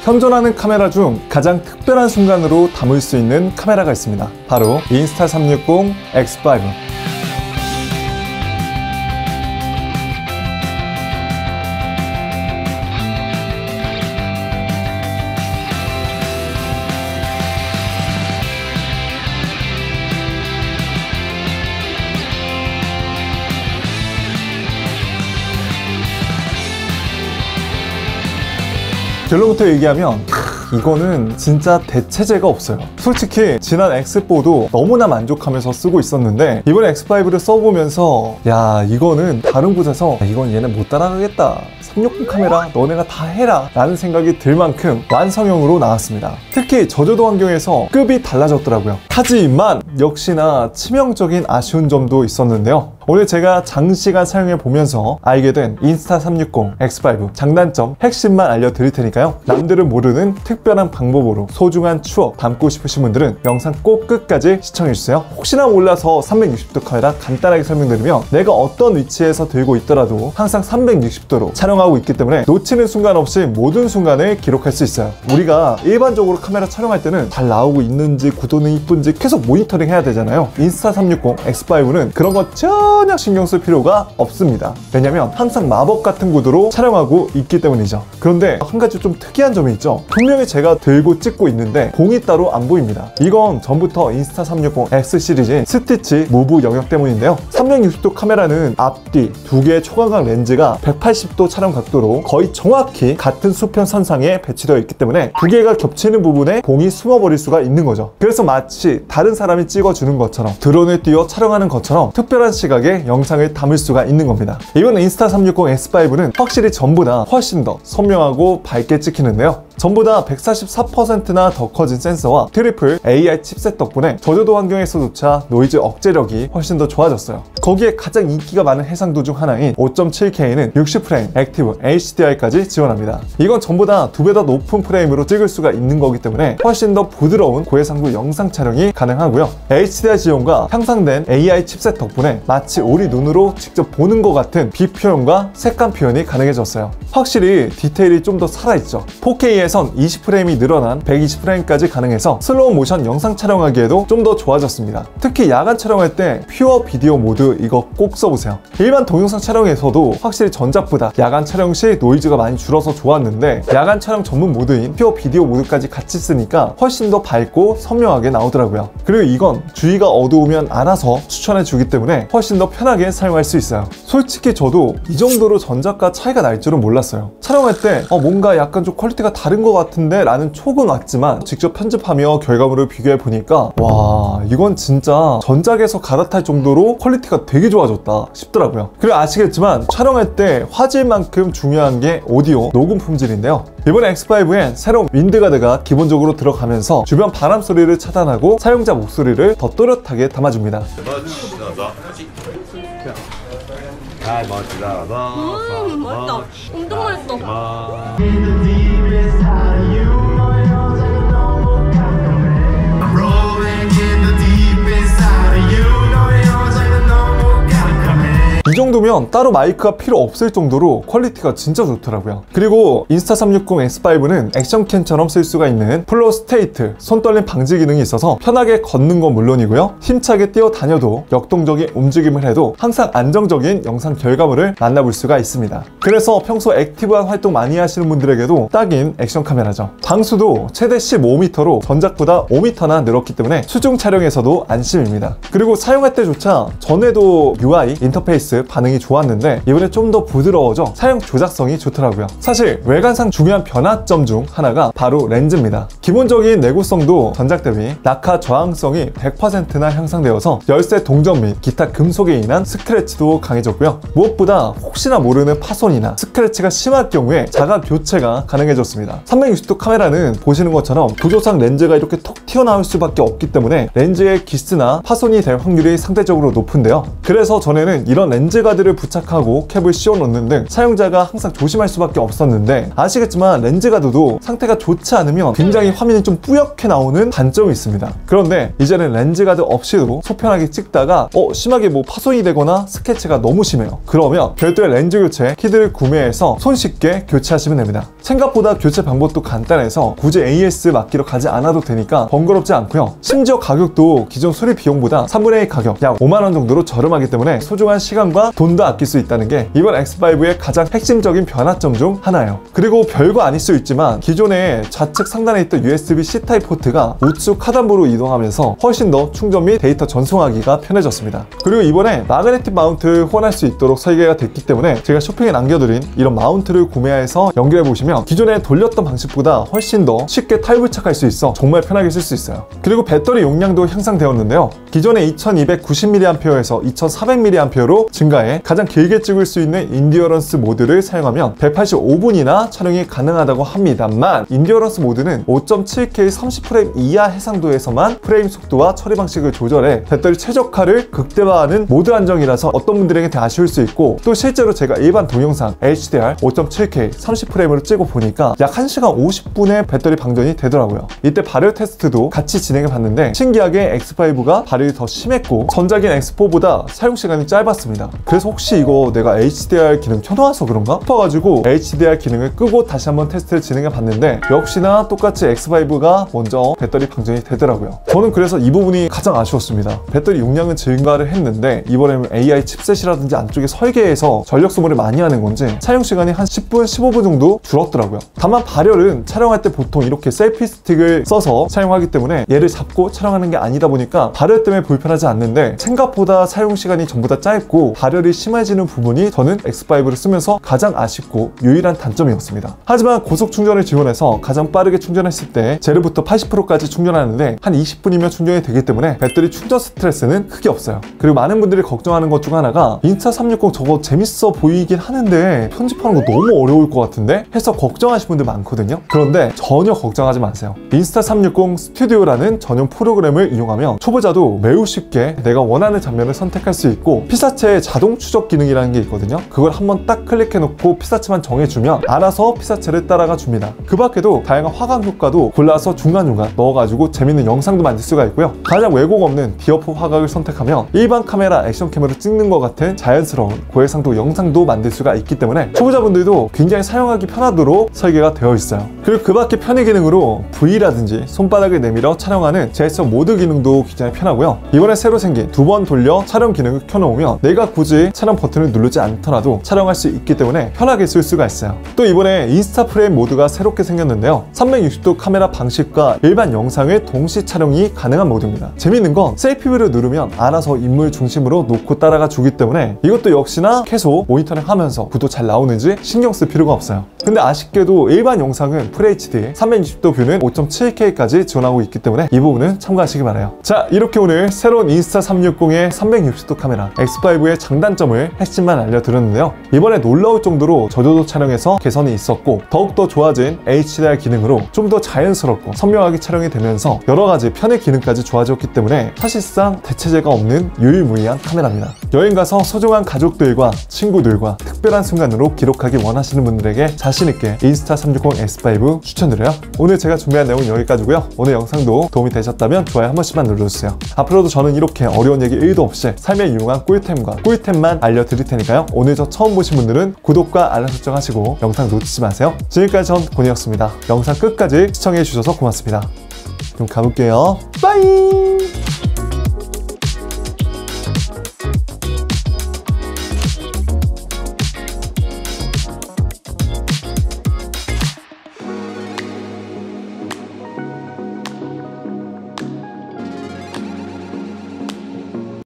현존하는 카메라 중 가장 특별한 순간으로 담을 수 있는 카메라가 있습니다. 바로 인스타360 X5. 결론부터 얘기하면 이거는 진짜 대체제가 없어요. 솔직히 지난 X4도 너무나 만족하면서 쓰고 있었는데 이번에 X5를 써보면서 야, 이거는 다른 곳에서 이건 얘네 못 따라가겠다, 360 카메라 너네가 다 해라 라는 생각이 들 만큼 완성형으로 나왔습니다. 특히 저조도 환경에서 급이 달라졌더라고요. 하지만 역시나 치명적인 아쉬운 점도 있었는데요. 오늘 제가 장시간 사용해 보면서 알게 된 인스타360 X5 장단점 핵심만 알려드릴 테니까요. 남들은 모르는 특별한 방법으로 소중한 추억 담고 싶으신 분들은 영상 꼭 끝까지 시청해주세요. 혹시나 몰라서 360도 카메라 간단하게 설명드리면, 내가 어떤 위치에서 들고 있더라도 항상 360도로 촬영하고 있기 때문에 놓치는 순간 없이 모든 순간을 기록할 수 있어요. 우리가 일반적으로 카메라 촬영할 때는 잘 나오고 있는지 구도는 이쁜지 계속 모니터링 해야 되잖아요. 인스타360 X5는 그런 거 전혀 신경 쓸 필요가 없습니다. 왜냐면 항상 마법 같은 구도로 촬영하고 있기 때문이죠. 그런데 한 가지 좀 특이한 점이 있죠. 분명히 제가 들고 찍고 있는데 공이 따로 안 보입니다. 이건 전부터 인스타360 X 시리즈인 스티치 무브 영역 때문인데요. 360도 카메라는 앞뒤 두 개의 초광각 렌즈가 180도 촬영 각도로 거의 정확히 같은 수평 선상에 배치되어 있기 때문에 두 개가 겹치는 부분에 공이 숨어버릴 수가 있는 거죠. 그래서 마치 다른 사람이 찍어주는 것처럼, 드론을 띄워 촬영하는 것처럼 특별한 시각에 영상을 담을 수가 있는 겁니다. 이번 인스타360 X5는 확실히 전보다 훨씬 더 선명하고 밝게 찍히는데요. 전보다 144%나 더 커진 센서와 트리플 AI 칩셋 덕분에 저조도 환경에서조차 노이즈 억제력이 훨씬 더 좋아졌어요. 거기에 가장 인기가 많은 해상도 중 하나인 5.7K는 60프레임 액티브 HDR까지 지원합니다. 이건 전보다 2배 더 높은 프레임으로 찍을 수가 있는 거기 때문에 훨씬 더 부드러운 고해상도 영상 촬영이 가능하고요. HDR 지원과 향상된 AI 칩셋 덕분에 마치 우리 눈으로 직접 보는 것 같은 빛 표현과 색감 표현이 가능해졌어요. 확실히 디테일이 좀 더 살아있죠. 4K에선 20프레임이 늘어난 120프레임까지 가능해서 슬로우 모션 영상 촬영하기에도 좀 더 좋아졌습니다. 특히 야간 촬영할 때 퓨어 비디오 모드 이거 꼭 써보세요. 일반 동영상 촬영에서도 확실히 전작보다 야간 촬영 시 노이즈가 많이 줄어서 좋았는데, 야간 촬영 전문 모드인 퓨어 비디오 모드까지 같이 쓰니까 훨씬 더 밝고 선명하게 나오더라고요. 그리고 이건 주위가 어두우면 알아서 추천해주기 때문에 훨씬 더 편하게 사용할 수 있어요. 솔직히 저도 이 정도로 전작과 차이가 날 줄은 몰랐어요. 촬영할 때 뭔가 약간 좀 퀄리티가 다른 것 같은데 라는 촉은 왔지만, 직접 편집하며 결과물을 비교해 보니까 와, 이건 진짜 전작에서 갈아탈 정도로 퀄리티가 되게 좋아졌다 싶더라고요. 그리고 아시겠지만 촬영할 때 화질만큼 중요한 게 오디오 녹음 품질인데요. 이번 X5엔 새로운 윈드가드가 기본적으로 들어가면서 주변 바람 소리를 차단하고 사용자 목소리를 더 또렷하게 담아줍니다. 맛있다. 엄청 맛있어. 이 정도면 따로 마이크가 필요 없을 정도로 퀄리티가 진짜 좋더라고요. 그리고 인스타360 X5는 액션캠처럼 쓸 수가 있는 플로우 스테이트, 손떨림 방지 기능이 있어서 편하게 걷는 건 물론이고요, 힘차게 뛰어다녀도 역동적인 움직임을 해도 항상 안정적인 영상 결과물을 만나볼 수가 있습니다. 그래서 평소 액티브한 활동 많이 하시는 분들에게도 딱인 액션 카메라죠. 방수도 최대 15m로 전작보다 5m나 늘었기 때문에 수중 촬영에서도 안심입니다. 그리고 사용할 때조차 전에도 UI 인터페이스 반응이 좋았는데 이번에 좀 더 부드러워져 사용 조작성이 좋더라고요. 사실 외관상 중요한 변화점 중 하나가 바로 렌즈입니다. 기본적인 내구성도 전작 대비 낙하 저항성이 100%나 향상되어서 열쇠 동전 및 기타 금속에 인한 스크래치도 강해졌고요. 무엇보다 혹시나 모르는 파손이나 스크래치가 심할 경우에 자가 교체가 가능해졌습니다. 360도 카메라는 보시는 것처럼 구조상 렌즈가 이렇게 톡 튀어나올 수밖에 없기 때문에 렌즈의 기스나 파손이 될 확률이 상대적으로 높은데요. 그래서 전에는 이런 렌즈 렌즈 가드를 부착하고 캡을 씌워 놓는 등 사용자가 항상 조심할 수밖에 없었는데, 아시겠지만 렌즈 가드도 상태가 좋지 않으면 굉장히 화면이 좀 뿌옇게 나오는 단점이 있습니다. 그런데 이제는 렌즈 가드 없이도 속편하게 찍다가 심하게 뭐 파손이 되거나 스케치가 너무 심해요. 그러면 별도의 렌즈 교체 키트를 구매해서 손쉽게 교체하시면 됩니다. 생각보다 교체 방법도 간단해서 굳이 AS 맡기러 가지 않아도 되니까 번거롭지 않고요. 심지어 가격도 기존 수리 비용보다 3분의 1 가격, 약 5만원 정도로 저렴하기 때문에 소중한 시간과 돈도 아낄 수 있다는 게 이번 X5의 가장 핵심적인 변화점 중 하나예요. 그리고 별거 아닐 수 있지만 기존에 좌측 상단에 있던 USB-C 타입 포트가 우측 하단부로 이동하면서 훨씬 더 충전 및 데이터 전송하기가 편해졌습니다. 그리고 이번에 마그네틱 마운트를 후원할 수 있도록 설계가 됐기 때문에 제가 쇼핑에 남겨드린 이런 마운트를 구매해서 연결해 보시면 기존에 돌렸던 방식보다 훨씬 더 쉽게 탈부착할 수 있어 정말 편하게 쓸 수 있어요. 그리고 배터리 용량도 향상되었는데요. 기존에 2290mAh에서 2400mAh로 증가해 가장 길게 찍을 수 있는 인디어런스 모드를 사용하면 185분이나 촬영이 가능하다고 합니다만, 인디어런스 모드는 5.7K 30프레임 이하 해상도에서만 프레임 속도와 처리 방식을 조절해 배터리 최적화를 극대화하는 모드 안정이라서 어떤 분들에게 되게 아쉬울 수 있고, 또 실제로 제가 일반 동영상 HDR 5.7K 30프레임으로 찍어 보니까 약 1시간 50분의 배터리 방전이 되더라고요. 이때 발열 테스트도 같이 진행해 봤는데 신기하게 X5가 발열이 더 심했고 전작인 X4보다 사용시간이 짧았습니다. 그래서 혹시 이거 내가 HDR 기능 켜놓아서 그런가 싶어가지고 HDR 기능을 끄고 다시 한번 테스트를 진행해 봤는데 역시나 똑같이 X5가 먼저 배터리 방전이 되더라고요. 저는 그래서 이 부분이 가장 아쉬웠습니다. 배터리 용량은 증가를 했는데 이번에는 AI 칩셋이라든지 안쪽에 설계에서 전력 소모를 많이 하는 건지 사용시간이 한 10분, 15분 정도 줄었더라고요. 다만 발열은 촬영할 때 보통 이렇게 셀피 스틱을 써서 사용하기 때문에 얘를 잡고 촬영하는 게 아니다 보니까 발열 때문에 불편하지 않는데, 생각보다 사용시간이 전보다 짧고 발열이 심해지는 부분이 저는 X5를 쓰면서 가장 아쉽고 유일한 단점이었습니다. 하지만 고속 충전을 지원해서 가장 빠르게 충전했을 때 제로부터 80%까지 충전하는데 한 20분이면 충전이 되기 때문에 배터리 충전 스트레스는 크게 없어요. 그리고 많은 분들이 걱정하는 것 중 하나가 인스타360 저거 재밌어 보이긴 하는데 편집하는 거 너무 어려울 것 같은데 해서 걱정하시는 분들 많거든요. 그런데 전혀 걱정하지 마세요. 인스타360 스튜디오라는 전용 프로그램을 이용하면 초보자도 매우 쉽게 내가 원하는 장면을 선택할 수 있고, 피사체 자동 추적 기능이라는 게 있거든요. 그걸 한번 딱 클릭해 놓고 피사체만 정해주면 알아서 피사체를 따라가 줍니다. 그 밖에도 다양한 화각 효과도 골라서 중간중간 넣어가지고 재밌는 영상도 만들 수가 있고요. 가장 왜곡 없는 디어프 화각을 선택하면 일반 카메라 액션캠으로 찍는 것 같은 자연스러운 고해상도 영상도 만들 수가 있기 때문에 초보자분들도 굉장히 사용하기 편하도록 설계가 되어 있어요. 그리고 그 밖에 편의 기능으로 V라든지 손바닥을 내밀어 촬영하는 제스처 모드 기능도 굉장히 편하고요. 이번에 새로 생긴 두 번 돌려 촬영 기능을 켜놓으면 내가 굳이 촬영 버튼을 누르지 않더라도 촬영할 수 있기 때문에 편하게 쓸 수가 있어요. 또 이번에 인스타 프레임 모드가 새롭게 생겼는데요. 360도 카메라 방식과 일반 영상을 동시 촬영이 가능한 모드입니다. 재밌는 건 셀피뷰를 누르면 알아서 인물 중심으로 놓고 따라가 주기 때문에 이것도 역시나 계속 모니터링 하면서 구도 잘 나오는지 신경 쓸 필요가 없어요. 근데 아쉽게도 일반 영상은 FHD, 360도 뷰는 5.7K까지 지원하고 있기 때문에 이 부분은 참고하시기 바라요. 자, 이렇게 오늘 새로운 인스타360의 360도 카메라 X5의 장단점을 핵심만 알려드렸는데요. 이번에 놀라울 정도로 저조도 촬영에서 개선이 있었고 더욱더 좋아진 HDR 기능으로 좀 더 자연스럽고 선명하게 촬영이 되면서 여러가지 편의 기능까지 좋아졌기 때문에 사실상 대체제가 없는 유일무이한 카메라입니다. 여행가서 소중한 가족들과 친구들과 특별한 순간으로 기록하기 원하시는 분들에게 자신있게 인스타360 X5 추천드려요. 오늘 제가 준비한 내용은 여기까지고요. 오늘 영상도 도움이 되셨다면 좋아요 한 번씩만 눌러주세요. 앞으로도 저는 이렇게 어려운 얘기 1도 없이 삶에 유용한 꿀템과 꿀템만 알려드릴 테니까요. 오늘 저 처음 보신 분들은 구독과 알람 설정 하시고 영상 놓치지 마세요. 지금까지 전 곤이었습니다. 영상 끝까지 시청해주셔서 고맙습니다. 그럼 가볼게요. 빠이.